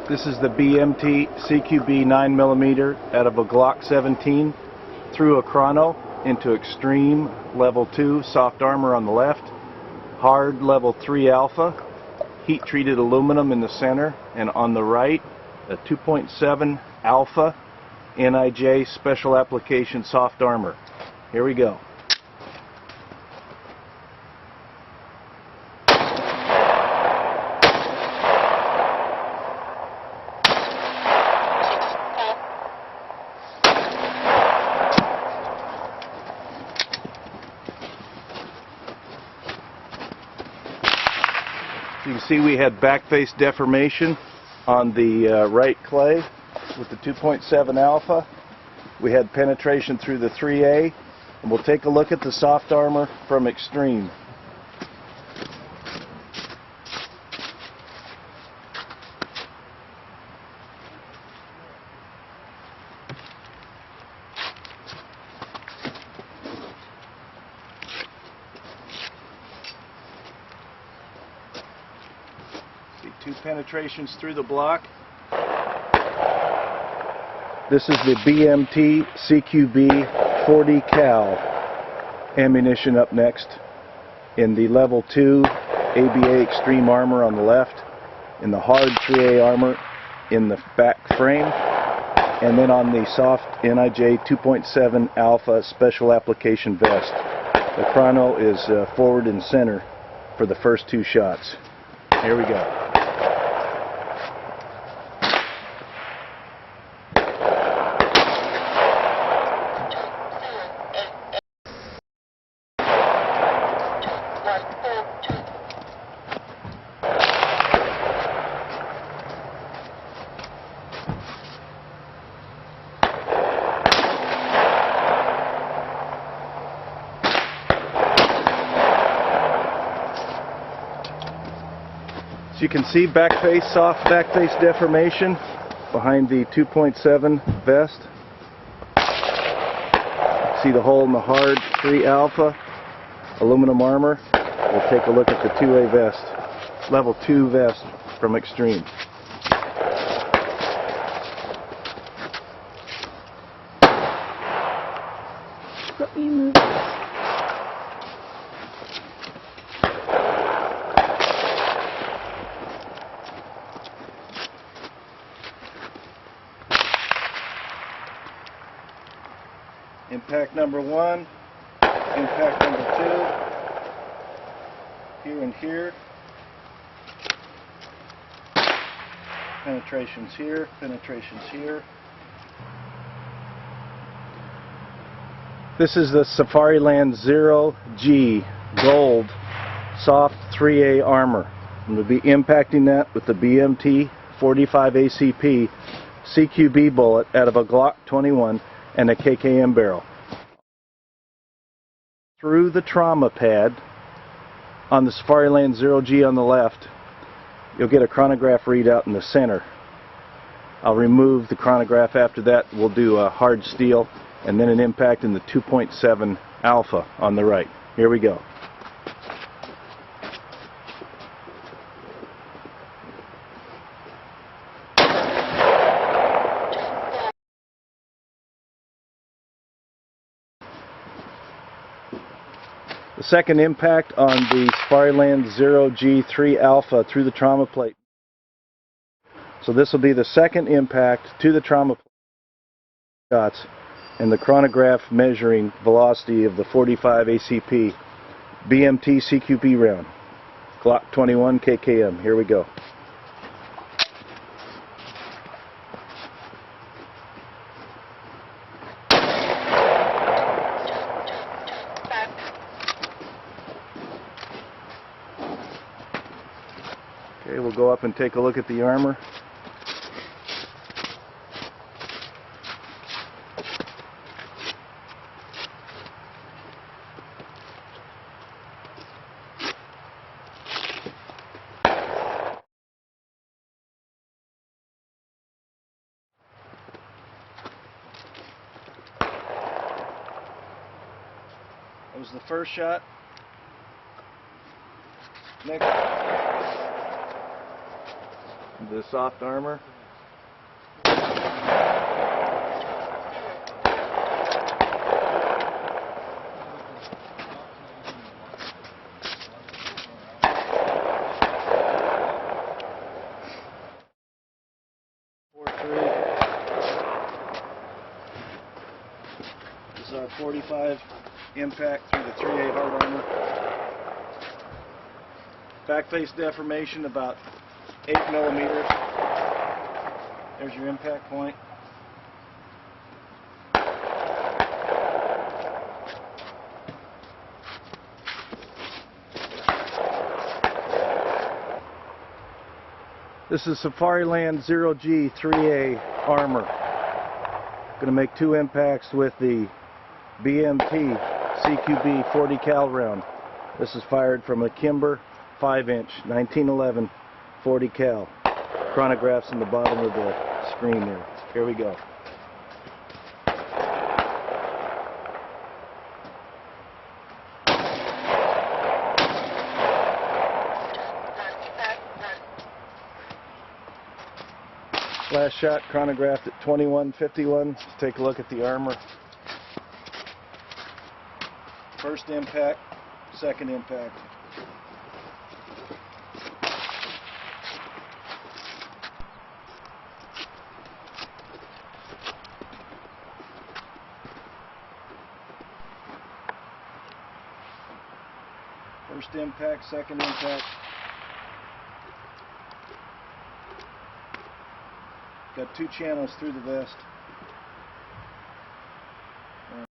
This is the BMT CQB 9mm out of a Glock 17 through a chrono into extreme level 2 soft armor on the left, hard level 3 alpha, heat treated aluminum in the center, and on the right a 2.7 alpha NIJ special application soft armor. Here we go. You can see we had back face deformation on the right clay with the 2.7 alpha. We had penetration through the 3A, and we'll take a look at the soft armor from extreme. Two penetrations through the block. This is the BMT CQB 40 cal ammunition up next in the level 2 ABA extreme armor on the left, in the hard 3A armor in the back frame, and then on the soft NIJ 2.7 alpha special application vest. The chrono is forward and center for the first two shots. Here we go. You can see soft back face deformation behind the 2.7 vest. See the hole in the hard 3 alpha aluminum armor. We'll take a look at the 2A vest, level 2 vest from extreme. Let me move. Impact number 1, impact number 2, here and here, penetrations here, penetrations here. This is the Safariland 0G Gold Soft 3A Armor. I'm going to be impacting that with the BMT 45 ACP CQB bullet out of a Glock 21 and a KKM barrel. Through the trauma pad on the Safariland 0G on the left, you'll get a chronograph readout in the center. I'll remove the chronograph after that. We'll do a hard steel and then an impact in the 2.7 alpha on the right. Here we go. The second impact on the Safariland 0G3 alpha through the trauma plate. So this will be the second impact to the trauma plate shots, and the chronograph measuring velocity of the 45 ACP BMT CQB round. Glock 21 KKM. Here we go. Okay, we'll go up and take a look at the armor. That was the first shot. Next. The soft armor. This is our 45 impact through the 3A hard armor. Back face deformation about 8 millimeters. There's your impact point. This is Safariland 0G 3A armor. Going to make 2 impacts with the BMT CQB 40 cal round. This is fired from a Kimber 5-inch 1911 40 cal. Chronograph's in the bottom of the screen there. Here we go. Last shot chronographed at 21:51. Let's take a look at the armor. First impact, second impact. First impact, second impact. Got 2 channels through the vest.